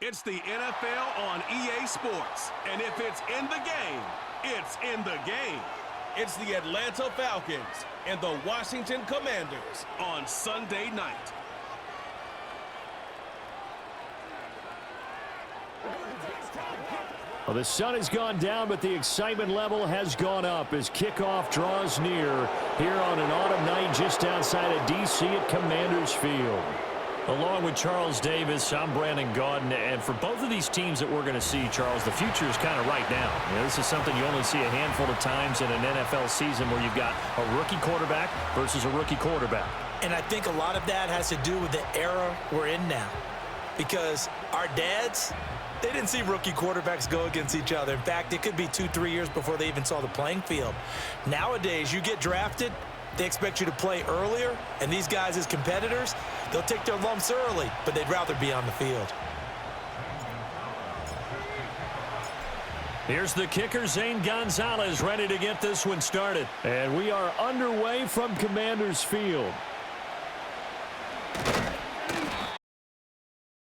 It's the NFL on EA Sports. And if it's in the game, it's in the game. It's the Atlanta Falcons and the Washington Commanders on Sunday night. Well, the sun has gone down, but the excitement level has gone up as kickoff draws near here on an autumn night just outside of D.C. at Commanders Field. Along with Charles Davis, I'm Brandon Gaudin, and for both of these teams that we're going to see, Charles, the future is kind of right now. You know, this is something you only see a handful of times in an NFL season where you've got a rookie quarterback versus a rookie quarterback. And I think a lot of that has to do with the era we're in now. Because our dads, they didn't see rookie quarterbacks go against each other. In fact, it could be 2-3 years before they even saw the playing field. Nowadays, you get drafted, they expect you to play earlier, and these guys as competitors, they'll take their lumps early, but they'd rather be on the field. Here's the kicker, Zane Gonzalez, ready to get this one started. And we are underway from Commanders Field.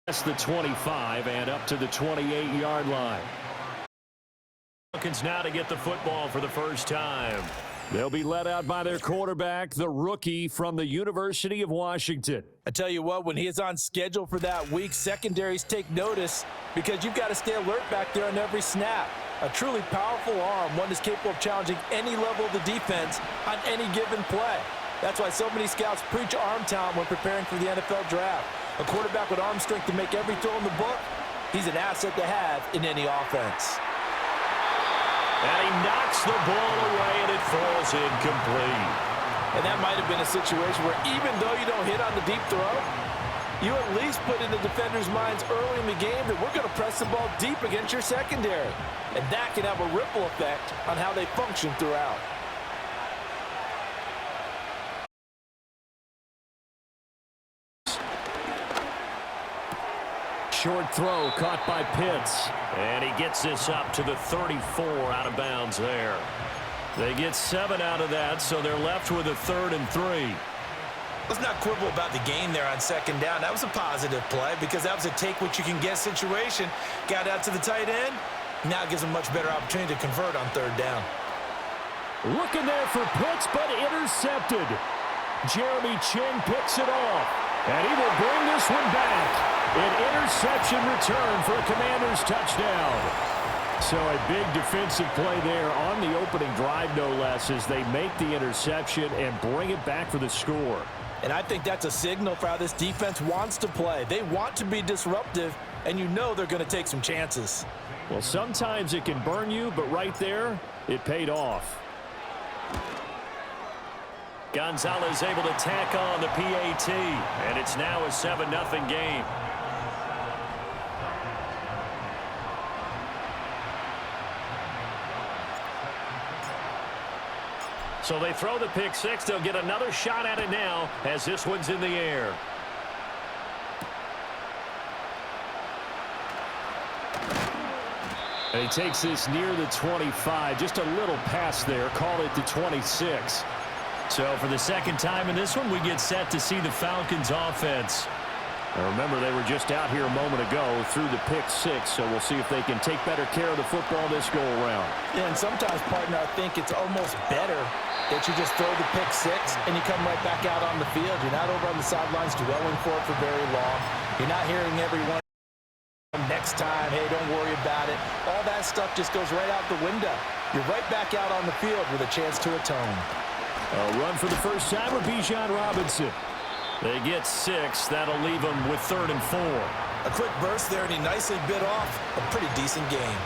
That's the 25 and up to the 28-yard line. Falcons now to get the football for the first time. They'll be led out by their quarterback, the rookie from the University of Washington. I tell you what, when he is on schedule for that week, secondaries take notice because you've got to stay alert back there on every snap. A truly powerful arm, one that's capable of challenging any level of the defense on any given play. That's why so many scouts preach arm talent when preparing for the NFL draft. A quarterback with arm strength to make every throw in the book, he's an asset to have in any offense. And he knocks the ball away, and it falls incomplete. And that might have been a situation where even though you don't hit on the deep throw, you at least put in the defenders' minds early in the game that we're going to press the ball deep against your secondary. And that can have a ripple effect on how they function throughout. Short throw caught by Pitts. And he gets this up to the 34 out of bounds there. They get 7 out of that, so they're left with a 3rd and 3. Let's not quibble about the gain there on second down. That was a positive play because that was a take-what-you-can-get situation. Got out to the tight end. Now gives him a much better opportunity to convert on 3rd down. Looking there for Pitts, but intercepted. Jeremy Chin picks it off. And he will bring this one back. An interception return for a Commanders touchdown. So a big defensive play there on the opening drive, no less, as they make the interception and bring it back for the score. And I think that's a signal for how this defense wants to play. They want to be disruptive, and you know they're going to take some chances. Well, sometimes it can burn you, but right there, it paid off. Gonzalez able to tack on the PAT, and it's now a 7-0 game. So they throw the pick six. They'll get another shot at it now as this one's in the air. And he takes this near the 25. Just a little pass there. Call it the 26. So for the second time in this one, we get set to see the Falcons offense. Now remember, they were just out here a moment ago through the pick six, so we'll see if they can take better care of the football this go-around. Yeah, and sometimes, partner, I think it's almost better that you just throw the pick six and you come right back out on the field. You're not over on the sidelines dwelling for it for very long. You're not hearing everyone next time, hey, don't worry about it. All that stuff just goes right out the window. You're right back out on the field with a chance to atone. A run for the first time with Bijan Robinson. They get 6. That'll leave them with 3rd and 4. A quick burst there, and he nicely bit off a pretty decent game.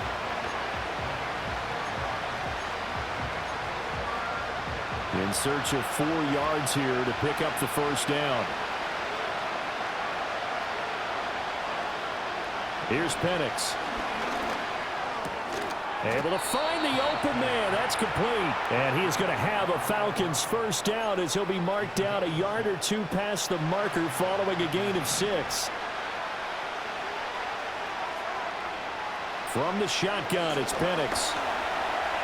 In search of 4 yards here to pick up the first down. Here's Penix. Able to find the open man. That's complete. And he is going to have a Falcons first down as he'll be marked down a yard or 2 past the marker following a gain of 6. From the shotgun, it's Penix.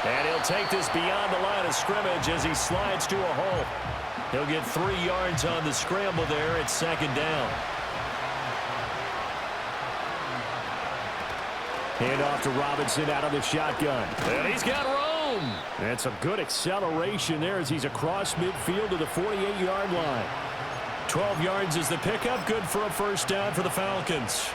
And he'll take this beyond the line of scrimmage as he slides to a hole. He'll get 3 yards on the scramble there at 2nd down. Hand off to Robinson out of the shotgun. And he's got room. And some good acceleration there as he's across midfield to the 48-yard line. 12 yards is the pickup. Good for a first down for the Falcons.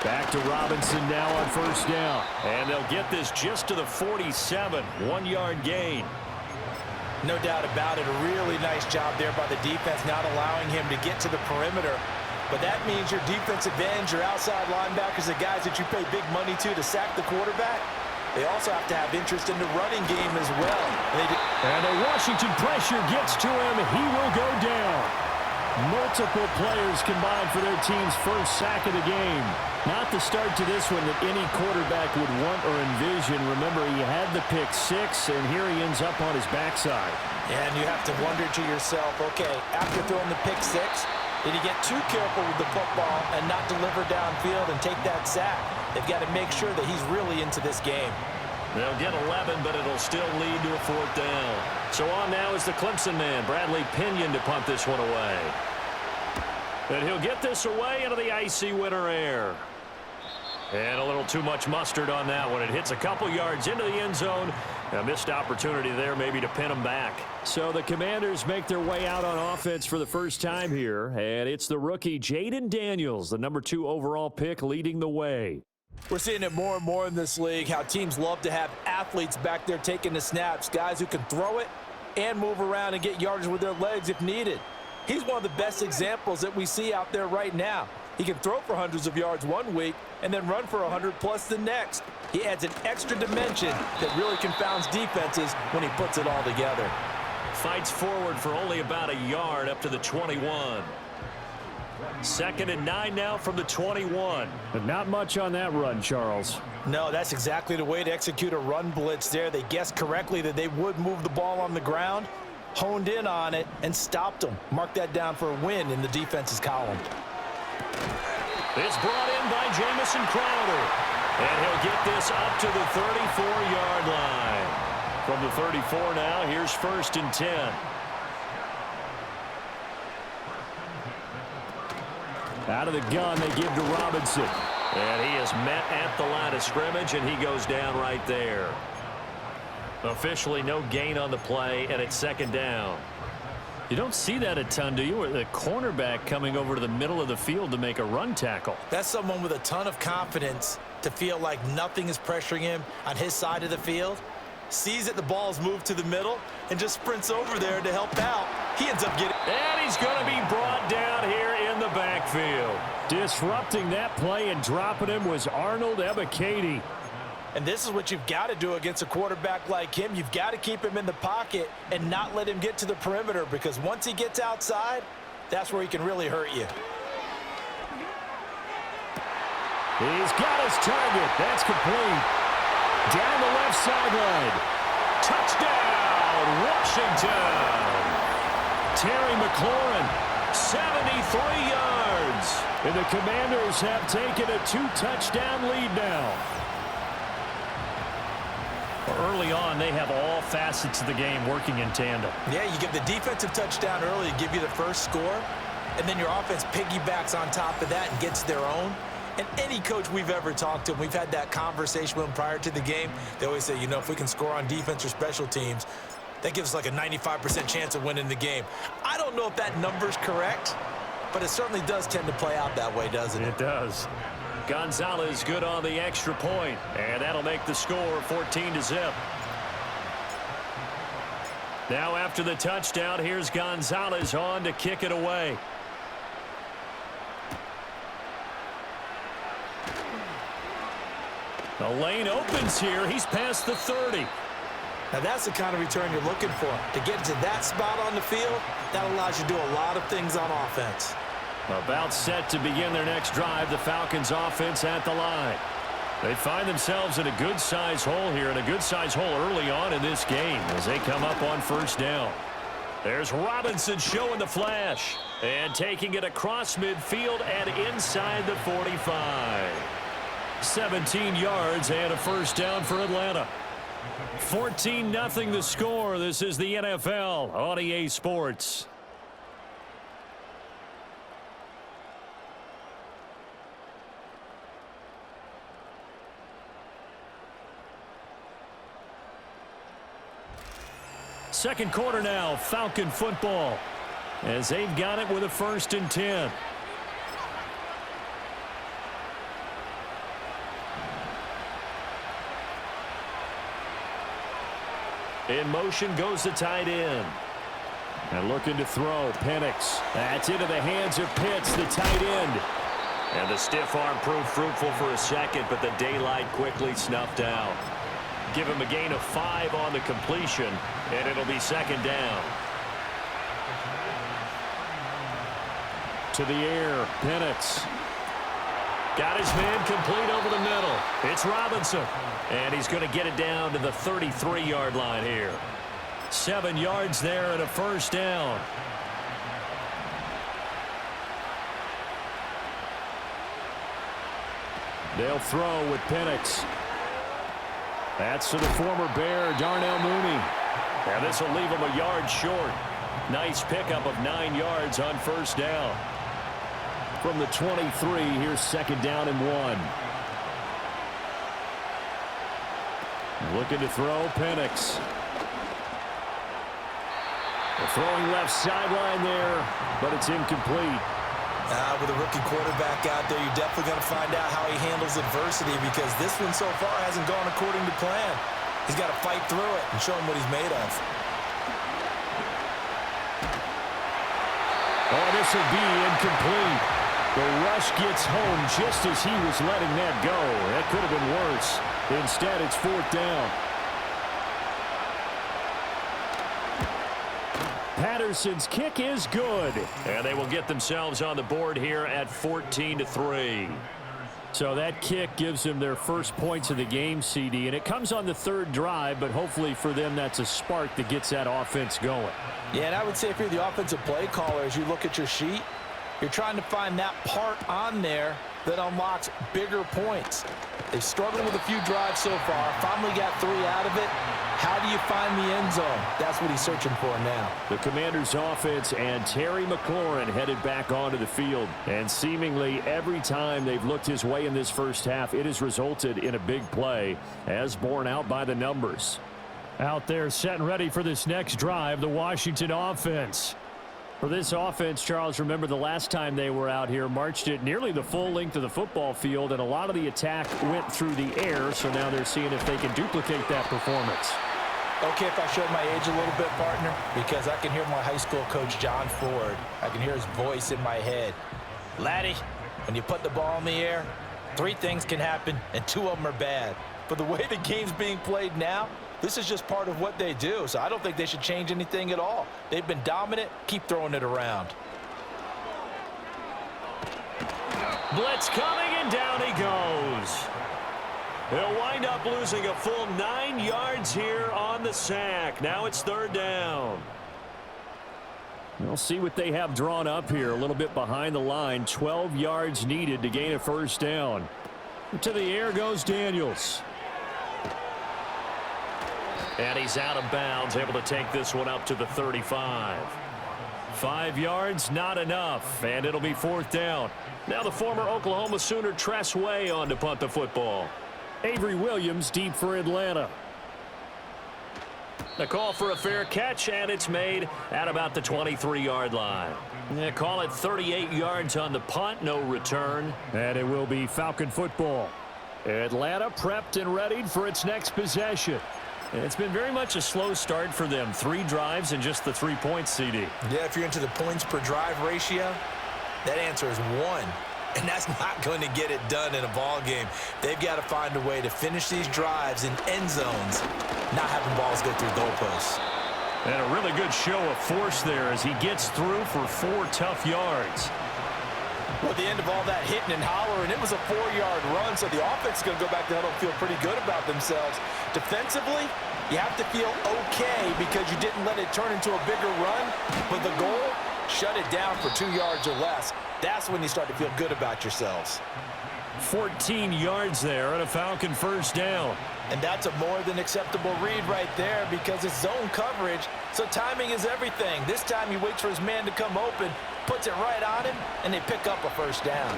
Back to Robinson now on first down. And they'll get this just to the 47. 1-yard gain. No doubt about it. A really nice job there by the defense, not allowing him to get to the perimeter. But that means your defensive ends, your outside linebackers, the guys that you pay big money to sack the quarterback, they also have to have interest in the running game as well. And the Washington pressure gets to him. He will go down. Multiple players combined for their team's first sack of the game. Not the start to this one that any quarterback would want or envision. Remember, he had the pick six, and here he ends up on his backside. And you have to wonder to yourself, okay, after throwing the pick six, did he get too careful with the football and not deliver downfield and take that sack? They've got to make sure that he's really into this game. They'll get 11, but it'll still lead to a fourth down. So on now is the Clemson man, Bradley Pinion, to punt this one away. And he'll get this away into the icy winter air. And a little too much mustard on that one. It hits a couple yards into the end zone. A missed opportunity there maybe to pin them back. So the Commanders make their way out on offense for the first time here. And it's the rookie Jaden Daniels, the number 2 overall pick, leading the way. We're seeing it more and more in this league, how teams love to have athletes back there taking the snaps, guys who can throw it and move around and get yardage with their legs if needed. He's one of the best examples that we see out there right now. He can throw for hundreds of yards one week and then run for 100+ the next. He adds an extra dimension that really confounds defenses when he puts it all together. Fights forward for only about a yard up to the 21. 2nd and 9 now from the 21. But not much on that run, Charles. No, that's exactly the way to execute a run blitz there. They guessed correctly that they would move the ball on the ground, honed in on it, and stopped them. Mark that down for a win in the defense's column. It's brought in by Jamison Crowder. And he'll get this up to the 34-yard line. From the 34 now, here's 1st and 10. Out of the gun, they give to Robinson. And he is met at the line of scrimmage, and he goes down right there. Officially no gain on the play, and it's 2nd down. You don't see that a ton, do you? Or the cornerback coming over to the middle of the field to make a run tackle. That's someone with a ton of confidence to feel like nothing is pressuring him on his side of the field. Sees that the ball's moved to the middle and just sprints over there to help out. He ends up getting... And he's going to be brought down here in the backfield. Disrupting that play and dropping him was Arnold Ebiketie. And this is what you've got to do against a quarterback like him. You've got to keep him in the pocket and not let him get to the perimeter, because once he gets outside, that's where he can really hurt you. He's got his target. That's complete. Down the left sideline. Touchdown, Washington. Terry McLaurin, 73 yards. And the Commanders have taken a 2-touchdown lead now. Early on, they have all facets of the game working in tandem. Yeah, you get the defensive touchdown early to give you the first score, and then your offense piggybacks on top of that and gets their own. And any coach we've ever talked to, we've had that conversation with them prior to the game, they always say, you know, if we can score on defense or special teams, that gives us like a 95% chance of winning the game. I don't know if that number's correct, but it certainly does tend to play out that way, doesn't it? It does. Gonzalez good on the extra point, and that'll make the score 14-0. Now after the touchdown, here's Gonzalez on to kick it away. The lane opens here. He's past the 30. Now that's the kind of return you're looking for. To get to that spot on the field, that allows you to do a lot of things on offense. About set to begin their next drive, the Falcons offense at the line. They find themselves in a good-sized hole here, and a good-sized hole early on in this game as they come up on first down. There's Robinson showing the flash and taking it across midfield and inside the 45. 17 yards and a first down for Atlanta. 14-0 the score. This is the NFL on EA Sports. Second quarter now, Falcon football, as they've got it with a 1st and 10. In motion goes the tight end. And looking to throw, Penix. That's into the hands of Pitts, the tight end. And the stiff arm proved fruitful for a second, but the daylight quickly snuffed out. Give him a gain of 5 on the completion, and it'll be 2nd down. To the air, Penix. Got his man complete over the middle. It's Robinson. And he's going to get it down to the 33-yard line here. 7 yards there and a 1st down. They'll throw with Penix. That's to the former Bear, Darnell Mooney. And this will leave him a yard short. Nice pickup of 9 yards on 1st down. From the 23, here's 2nd down and 1. Looking to throw, Penix. Throwing left sideline there, but it's incomplete. With a rookie quarterback out there, you're definitely going to find out how he handles adversity, because this one so far hasn't gone according to plan. He's got to fight through it and show him what he's made of. Oh, this will be incomplete. The rush gets home just as he was letting that go. That could have been worse. Instead, it's 4th down. Patterson's kick is good. And they will get themselves on the board here at 14-3. So that kick gives them their first points of the game, CD. And it comes on the 3rd drive, but hopefully for them that's a spark that gets that offense going. Yeah, and I would say if you're the offensive play caller, as you look at your sheet, you're trying to find that part on there that unlocks bigger points. They've struggled with a few drives so far. Finally got 3 out of it. How do you find the end zone? That's what he's searching for now. The Commanders' offense and Terry McLaurin headed back onto the field. And seemingly every time they've looked his way in this first half, it has resulted in a big play, as borne out by the numbers. Out there set and ready for this next drive, the Washington offense. For this offense, Charles, remember the last time they were out here, marched it nearly the full length of the football field, and a lot of the attack went through the air, so now they're seeing if they can duplicate that performance. Okay, if I showed my age a little bit, partner, because I can hear my high school coach, John Ford. I can hear his voice in my head. Laddie, when you put the ball in the air, 3 things can happen, and 2 of them are bad. But the way the game's being played now, this is just part of what they do, so I don't think they should change anything at all. They've been dominant. Keep throwing it around. Blitz coming, and down he goes. They'll wind up losing a full 9 yards here on the sack. Now it's 3rd down. We'll see what they have drawn up here. A little bit behind the line. 12 yards needed to gain a 1st down. To the air goes Daniels. And he's out of bounds, able to take this one up to the 35. 5 yards, not enough, and it'll be 4th down. Now the former Oklahoma Sooner Tress Way on to punt the football. Avery Williams deep for Atlanta. The call for a fair catch, and it's made at about the 23-yard line. They call it 38 yards on the punt, no return, and it will be Falcon football. Atlanta prepped and readied for its next possession. It's been very much a slow start for them. 3 drives and just the 3 points, CD. Yeah, if you're into the points per drive ratio, that answer is 1. And that's not going to get it done in a ball game. They've got to find a way to finish these drives in end zones, not having balls go through goalposts. And a really good show of force there as he gets through for 4 tough yards. Well, at the end of all that hitting and hollering, it was a 4-yard run, so the offense is going to go back to huddle and feel pretty good about themselves. Defensively, you have to feel okay because you didn't let it turn into a bigger run, but the goal, shut it down for 2 yards or less. That's when you start to feel good about yourselves. 14 yards there and a Falcon first down. And that's a more than acceptable read right there because it's zone coverage, so timing is everything. This time he waits for his man to come open, puts it right on him, and they pick up a first down.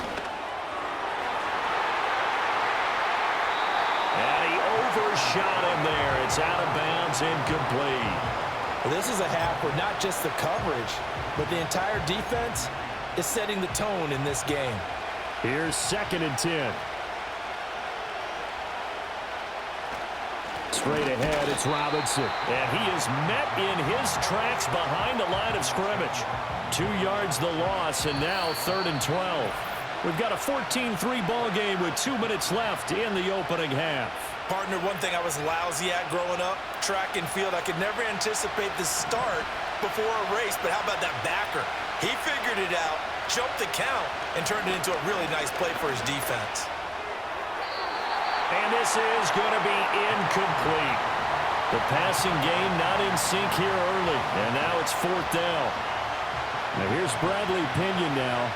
And he overshot him there. It's out of bounds, incomplete. Well, this is a half where not just the coverage, but the entire defense is setting the tone in this game. Here's 2nd and 10. Straight ahead, it's Robinson. And he is met in his tracks behind the line of scrimmage. 2 yards the loss, and now 3rd and 12. We've got a 14-3 ball game with 2 minutes left in the opening half. Partner, one thing I was lousy at growing up, track and field, I could never anticipate the start before a race, but how about that backer? He figured it out, jumped the count, and turned it into a really nice play for his defense. And this is going to be incomplete. The passing game not in sync here early, and now it's 4th down. Now here's Bradley Pinion now.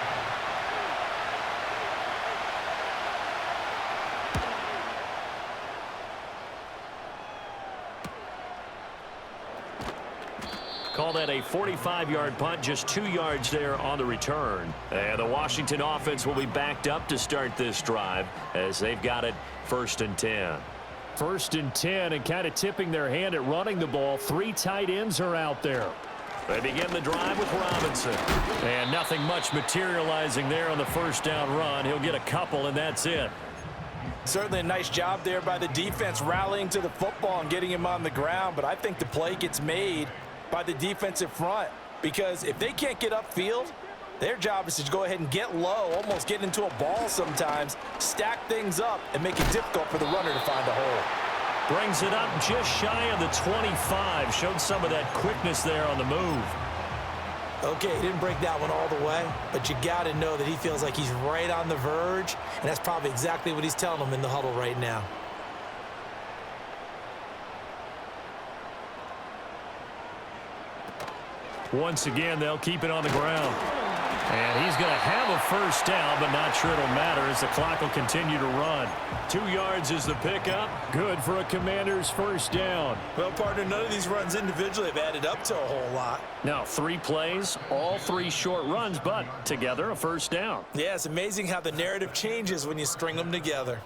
Call that a 45-yard punt, just 2 yards there on the return. And the Washington offense will be backed up to start this drive as they've got it 1st and 10. 1st and 10, and kind of tipping their hand at running the ball. 3 tight ends are out there. They begin the drive with Robinson. And nothing much materializing there on the first down run. He'll get a couple, and that's it. Certainly a nice job there by the defense rallying to the football and getting him on the ground, but I think the play gets made by the defensive front, because if they can't get upfield, their job is to go ahead and get low, almost get into a ball sometimes, stack things up, and make it difficult for the runner to find a hole. Brings it up just shy of the 25. Showed some of that quickness there on the move. Okay, he didn't break that one all the way, but you got to know that he feels like he's right on the verge, and that's probably exactly what he's telling them in the huddle right now. Once again, they'll keep it on the ground. And he's going to have a first down, but not sure it'll matter as the clock will continue to run. 2 yards is the pickup. Good for a Commander's first down. Well, partner, none of these runs individually have added up to a whole lot. Now, 3 plays, all 3 short runs, but together a first down. Yeah, it's amazing how the narrative changes when you string them together.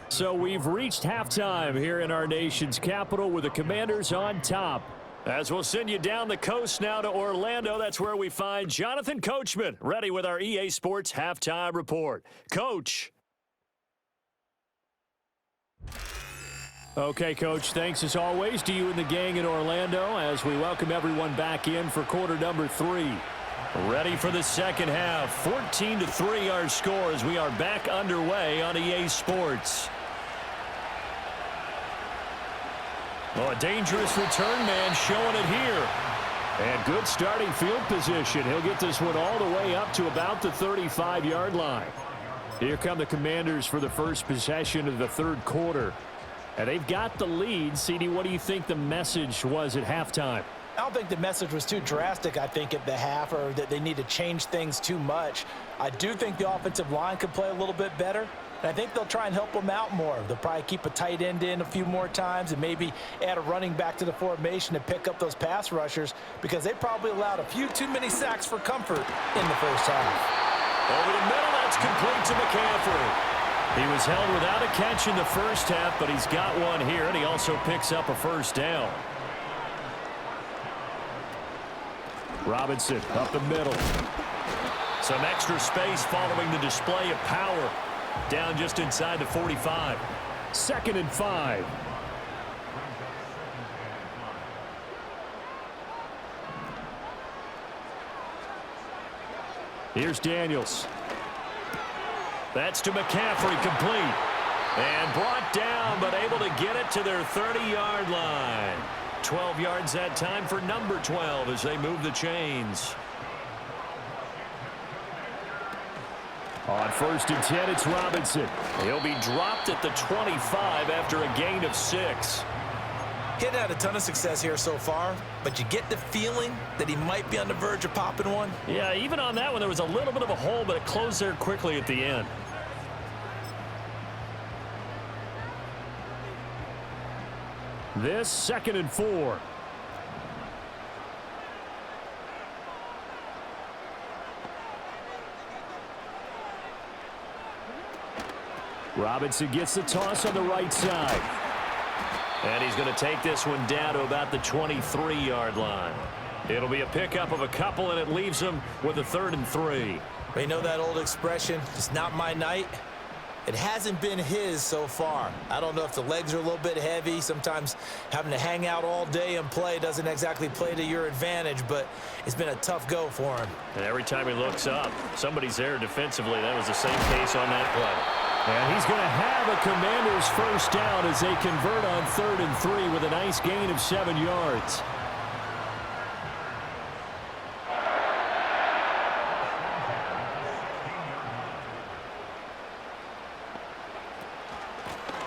So we've reached halftime here in our nation's capital with the Commanders on top. As we'll send you down the coast now to Orlando, that's where we find Jonathan Coachman, ready with our EA Sports Halftime Report. Coach. Okay, Coach, thanks as always to you and the gang in Orlando as we welcome everyone back in for quarter number 3. Ready for the second half. 14-3 our score as we are back underway on EA Sports. Oh, a dangerous return man showing it here. And good starting field position. He'll get this one all the way up to about the 35-yard line. Here come the Commanders for the first possession of the third quarter. And they've got the lead. CD, what do you think the message was at halftime? I don't think the message was too drastic, I think, at the half, or that they need to change things too much. I do think the offensive line could play a little bit better. And I think they'll try and help them out more. They'll probably keep a tight end in a few more times and maybe add a running back to the formation to pick up those pass rushers because they probably allowed a few too many sacks for comfort in the first half. Over the middle, that's complete to McCaffrey. He was held without a catch in the first half, but he's got one here, and he also picks up a first down. Robinson up the middle. Some extra space following the display of power. Down just inside the 45. 2nd and 5. Here's Daniels. That's to McCaffrey, complete. And brought down, but able to get it to their 30-yard line. 12 yards that time for number 12 as they move the chains. On 1st and 10, it's Robinson. He'll be dropped at the 25 after a gain of 6. He hadn't had a ton of success here so far, but you get the feeling that he might be on the verge of popping one. Yeah, even on that one, there was a little bit of a hole, but it closed there quickly at the end. This 2nd and 4. Robinson gets the toss on the right side. And he's going to take this one down to about the 23-yard line. It'll be a pickup of a couple, and it leaves him with a 3rd and 3. You know that old expression, it's not my night? It hasn't been his so far. I don't know if the legs are a little bit heavy. Sometimes having to hang out all day and play doesn't exactly play to your advantage, but it's been a tough go for him. And every time he looks up, somebody's there defensively. That was the same case on that play. And he's going to have a Commanders first down as they convert on 3rd and 3 with a nice gain of 7 yards.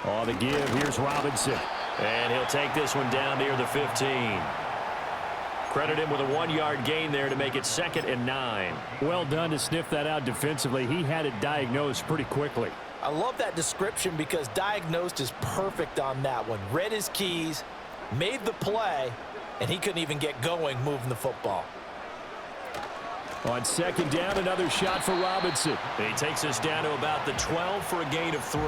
On the give, here's Robinson. And he'll take this one down near the 15. Credit him with a 1-yard gain there to make it 2nd and 9. Well done to sniff that out defensively. He had it diagnosed pretty quickly. I love that description because diagnosed is perfect on that one. Read his keys, made the play, and he couldn't even get going moving the football. On 2nd down, another shot for Robinson. He takes us down to about the 12 for a gain of 3.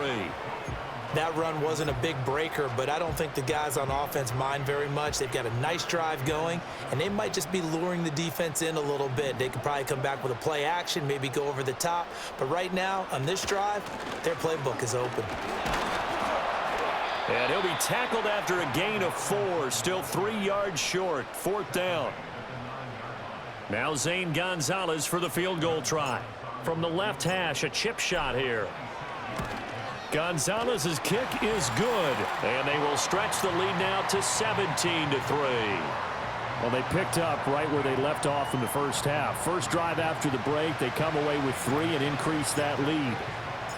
That run wasn't a big breaker, but I don't think the guys on offense mind very much. They've got a nice drive going, and they might just be luring the defense in a little bit. They could probably come back with a play action, maybe go over the top. But right now, on this drive, their playbook is open. And he'll be tackled after a gain of 4, still 3 yards short, 4th down. Now Zane Gonzalez for the field goal try. From the left hash, a chip shot here. Gonzalez's kick is good, and they will stretch the lead now to 17-3. Well, they picked up right where they left off in the first half. First drive after the break, they come away with 3 and increase that lead.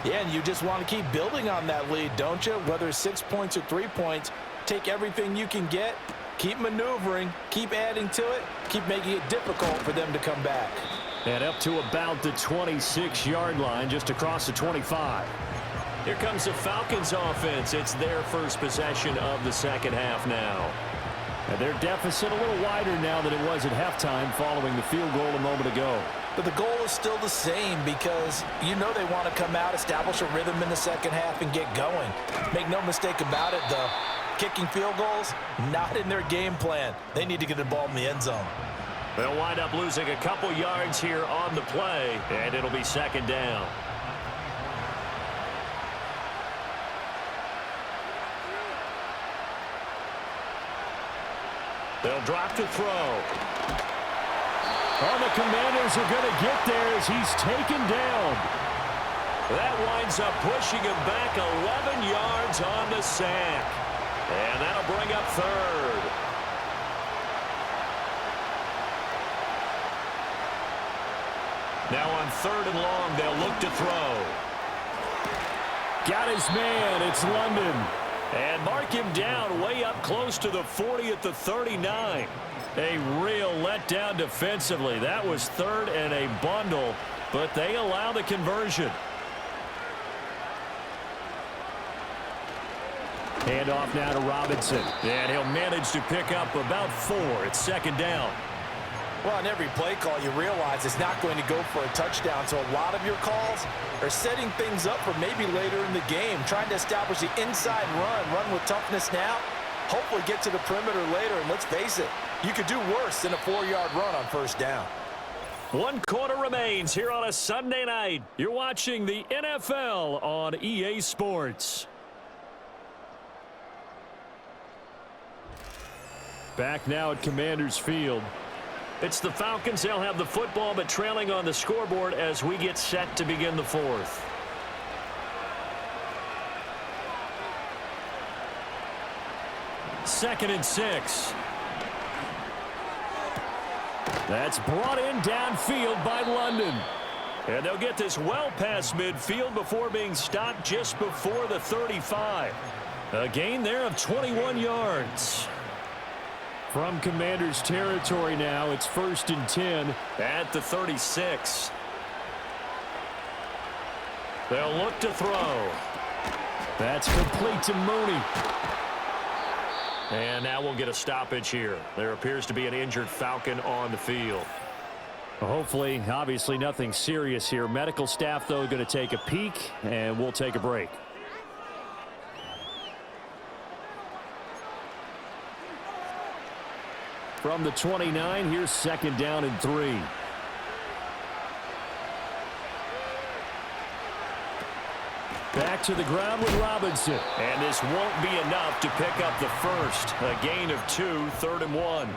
Yeah, and you just want to keep building on that lead, don't you? Whether it's 6 points or 3 points, take everything you can get, keep maneuvering, keep adding to it, keep making it difficult for them to come back. And up to about the 26-yard line, just across the 25. Here comes the Falcons offense. It's their first possession of the second half now. And their deficit a little wider now than it was at halftime following the field goal a moment ago. But the goal is still the same because you know they want to come out, establish a rhythm in the second half, and get going. Make no mistake about it, though. Kicking field goals, not in their game plan. They need to get the ball in the end zone. They'll wind up losing a couple yards here on the play, and it'll be 2nd down. They'll drop to throw. Oh, the Commanders are going to get there as he's taken down. That winds up pushing him back 11 yards on the sack. And that'll bring up 3rd. Now on 3rd and long, they'll look to throw. Got his man. It's London. And mark him down way up close to the 40 at the 39. A real letdown defensively. That was 3rd and a bundle, but they allow the conversion. Hand off now to Robinson. And he'll manage to pick up about 4. It's 2nd down. Well, on every play call, you realize it's not going to go for a touchdown, so a lot of your calls are setting things up for maybe later in the game, trying to establish the inside run with toughness now, hopefully get to the perimeter later, and let's face it, you could do worse than a 4-yard run on 1st down. 1 quarter remains here on a Sunday night. You're watching the NFL on EA Sports. Back now at Commanders Field. It's the Falcons. They'll have the football, but trailing on the scoreboard as we get set to begin the 4th. Second and 6. That's brought in downfield by London. And they'll get this well past midfield before being stopped just before the 35. A gain there of 21 yards. From Commanders territory now, it's 1st and 10 at the 36. They'll look to throw. That's complete to Mooney. And now we'll get a stoppage here. There appears to be an injured Falcon on the field. Hopefully, obviously nothing serious here. Medical staff, though, going to take a peek, and we'll take a break. From the 29, here's 2nd down and 3. Back to the ground with Robinson. And this won't be enough to pick up the first. A gain of 2, 3rd and 1.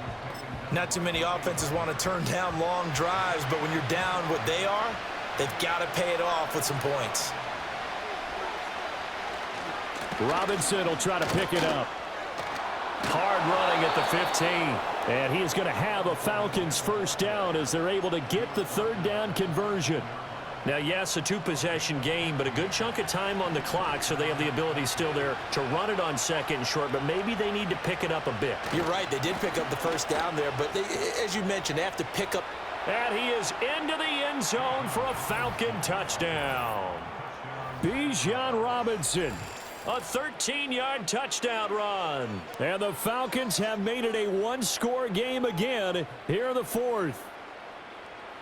Not too many offenses want to turn down long drives, but when you're down what they are, they've got to pay it off with some points. Robinson will try to pick it up. Hard running at the 15. And he is going to have a Falcons first down as they're able to get the 3rd down conversion. Now, yes, a 2-possession game, but a good chunk of time on the clock, so they have the ability still there to run it on 2nd and short, but maybe they need to pick it up a bit. You're right. They did pick up the first down there, but they, as you mentioned, they have to pick up. And he is into the end zone for a Falcon touchdown. Bijan Robinson. A 13-yard touchdown run. And the Falcons have made it a 1-score game again here in the 4th.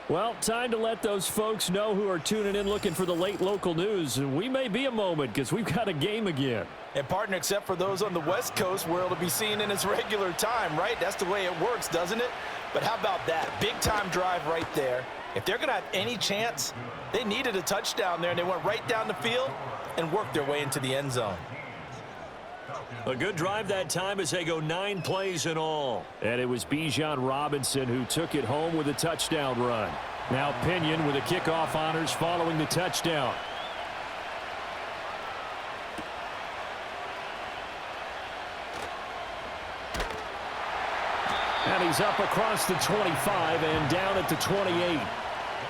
Well, time to let those folks know who are tuning in looking for the late local news. We may be a moment because we've got a game again. And, partner, except for those on the West Coast where it'll be seen in its regular time, right? That's the way it works, doesn't it? But how about that? Big-time drive right there. If they're going to have any chance, they needed a touchdown there, and they went right down the field and worked their way into the end zone. A good drive that time as they go 9 plays in all. And it was Bijan Robinson who took it home with a touchdown run. Now Pinion with the kickoff honors following the touchdown. And he's up across the 25 and down at the 28.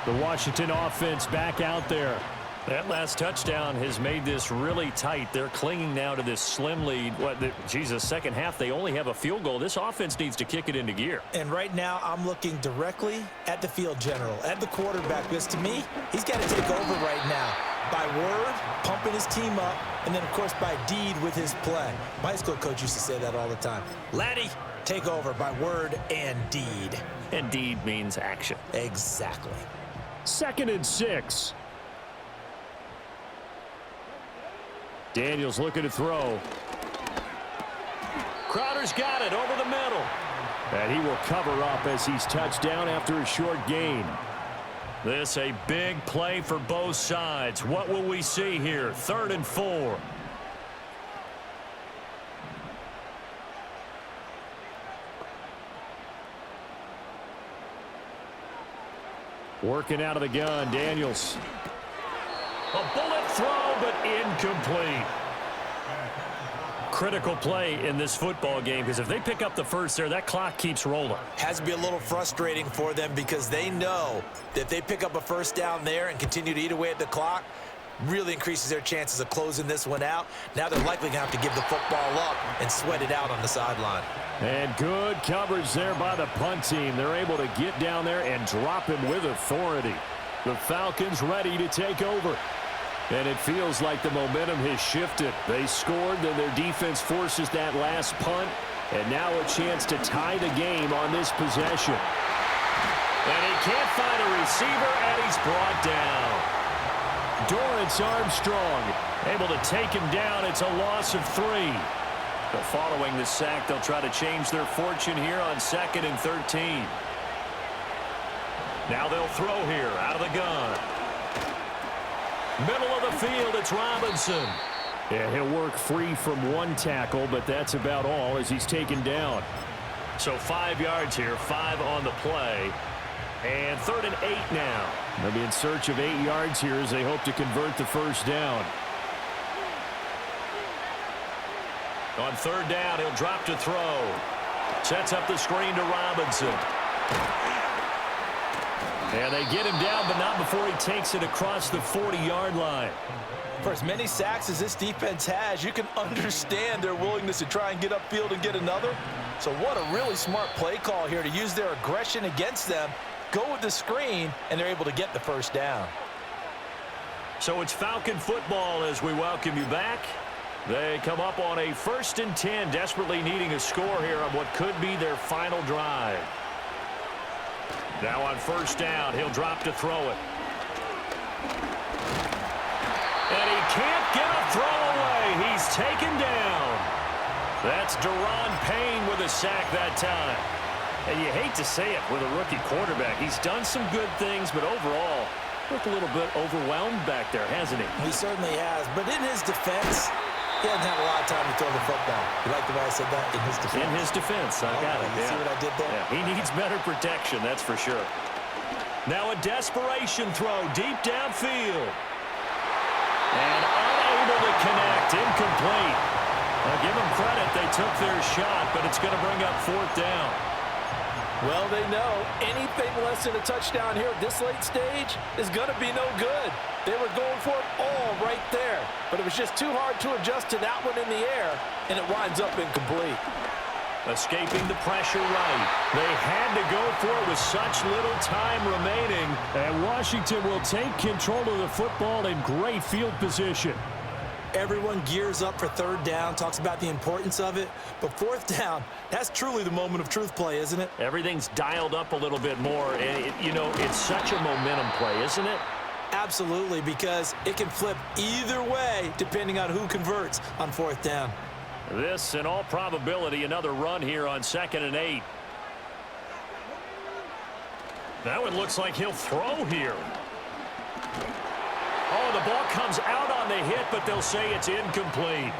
The Washington offense back out there. That last touchdown has made this really tight. They're clinging now to this slim lead. Second half, they only have a field goal. This offense needs to kick it into gear. And right now, I'm looking directly at the field general, at the quarterback, because to me, he's got to take over right now. By word, pumping his team up, and then, of course, by deed with his play. My high school coach used to say that all the time. Laddie, take over by word and deed. And deed means action. Exactly. 2nd and 6. Daniels looking to throw. Crowder's got it over the middle. And he will cover up as he's touched down after a short gain. This a big play for both sides. What will we see here? 3rd and 4. Working out of the gun, Daniels. A bullet throw, but incomplete. Critical play in this football game, because if they pick up the first there, that clock keeps rolling. Has to be a little frustrating for them because they know that if they pick up a first down there and continue to eat away at the clock, really increases their chances of closing this one out. Now they're likely going to have to give the football up and sweat it out on the sideline. And good coverage there by the punt team. They're able to get down there and drop him with authority. The Falcons ready to take over. And it feels like the momentum has shifted. They scored, then their defense forces that last punt. And now a chance to tie the game on this possession. And he can't find a receiver, and he's brought down. Dorrance Armstrong able to take him down. It's a loss of 3. But following the sack, they'll try to change their fortune here on 2nd and 13. Now they'll throw here out of the gun. Middle of the field, it's Robinson. Yeah, he'll work free from one tackle, but that's about all as he's taken down. So 5 yards here, 5 on the play. And 3rd and 8 now. They'll be in search of 8 yards here as they hope to convert the first down. On 3rd down, he'll drop to throw. Sets up the screen to Robinson. And they get him down, but not before he takes it across the 40-yard line. For as many sacks as this defense has, you can understand their willingness to try and get upfield and get another. So what a really smart play call here to use their aggression against them, go with the screen, and they're able to get the first down. So it's Falcon football as we welcome you back. They come up on a 1st and 10, desperately needing a score here on what could be their final drive. Now on 1st down, he'll drop to throw it. And he can't get a throw away. He's taken down. That's Daron Payne with a sack that time. And you hate to say it with a rookie quarterback. He's done some good things, but overall, looked a little bit overwhelmed back there, hasn't he? He certainly has. But in his defense, he hasn't had a lot of time to throw the football. You like the way I said that? In his defense. In his defense. I got it. You see what I did there? Yeah, he needs better protection, that's for sure. Now a desperation throw deep downfield. And unable to connect. Incomplete. I'll give them credit. They took their shot, but it's going to bring up 4th down. Well, they know anything less than a touchdown here at this late stage is going to be no good. They were going for it all right there, but it was just too hard to adjust to that one in the air, and it winds up incomplete. Escaping the pressure right. They had to go for it with such little time remaining, and Washington will take control of the football in great field position. Everyone gears up for 3rd down, talks about the importance of it. But 4th down, that's truly the moment of truth play, isn't it? Everything's dialed up a little bit more. And, it's such a momentum play, isn't it? Absolutely, because it can flip either way depending on who converts on 4th down. This, in all probability, another run here on 2nd and 8. Now it looks like he'll throw here. Oh, the ball comes out on the hit, but they'll say it's incomplete.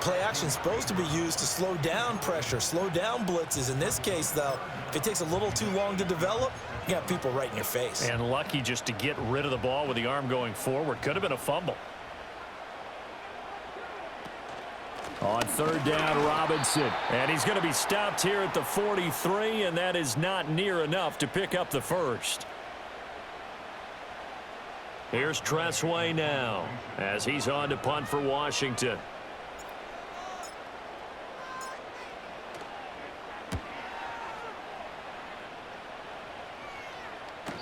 Play action is supposed to be used to slow down pressure, slow down blitzes. In this case, though, if it takes a little too long to develop, you got people right in your face. And lucky just to get rid of the ball with the arm going forward. Could have been a fumble. On 3rd down, Robinson. And he's going to be stopped here at the 43, and that is not near enough to pick up the 1st. Here's Tressway now as he's on to punt for Washington.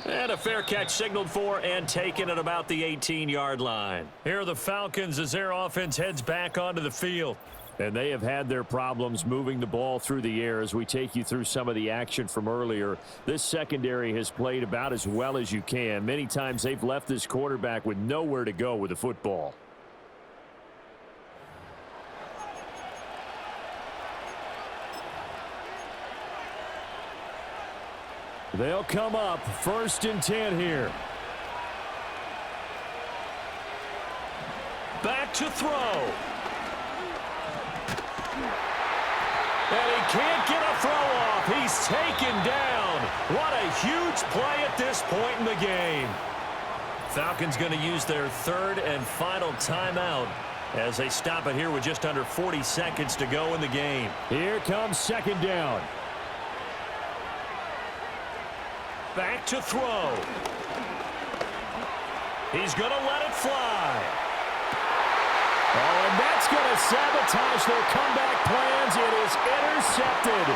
And a fair catch signaled for and taken at about the 18-yard line. Here are the Falcons as their offense heads back onto the field. And they have had their problems moving the ball through the air as we take you through some of the action from earlier. This secondary has played about as well as you can. Many times they've left this quarterback with nowhere to go with the football. They'll come up 1st and 10 here. Back to throw. And he can't get a throw off. He's taken down. What a huge play at this point in the game. Falcons going to use their 3rd and final timeout as they stop it here with just under 40 seconds to go in the game. Here comes 2nd down. Back to throw. He's going to let it fly. Oh, and that's going to sabotage their comeback plans. It is intercepted.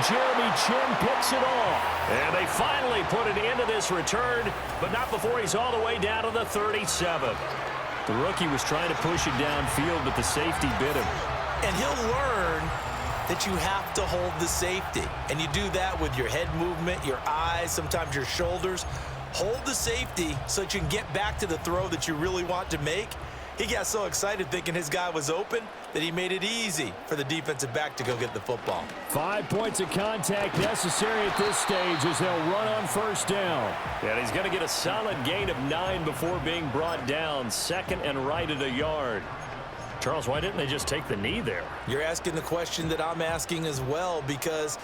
Jeremy Chin picks it off. And they finally put an end to this return, but not before he's all the way down to the 37. The rookie was trying to push it downfield, but the safety bit him. And he'll learn that you have to hold the safety. And you do that with your head movement, your eyes, sometimes your shoulders. Hold the safety so that you can get back to the throw that you really want to make. He got so excited thinking his guy was open that he made it easy for the defensive back to go get the football. 5 points of contact necessary at this stage as they'll run on 1st down. And he's going to get a solid gain of 9 before being brought down. 2nd and right at a yard. Charles, why didn't they just take the knee there? You're asking the question that I'm asking as well, because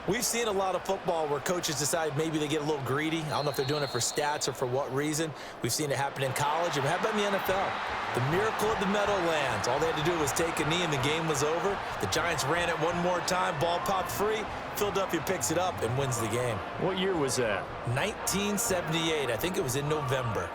we've seen a lot of football where coaches decide maybe they get a little greedy. I don't know if they're doing it for stats or for what reason. We've seen it happen in college. And how about in the NFL? The miracle of the Meadowlands. All they had to do was take a knee and the game was over. The Giants ran it one more time. Ball popped free. Philadelphia picks it up and wins the game. What year was that? 1978. I think it was in November.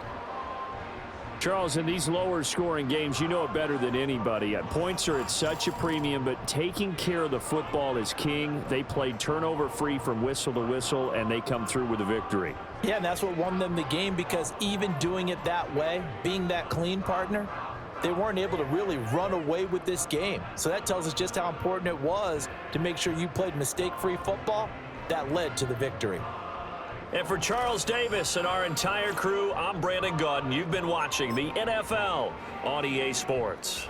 Charles, in these lower scoring games, you know it better than anybody. Points are at such a premium, but taking care of the football is king. They played turnover free from whistle to whistle, and they come through with a victory. Yeah, and that's what won them the game, because even doing it that way, being that clean partner, they weren't able to really run away with this game. So that tells us just how important it was to make sure you played mistake-free football. That led to the victory. And for Charles Davis and our entire crew, I'm Brandon Gaudin. You've been watching the NFL on EA Sports.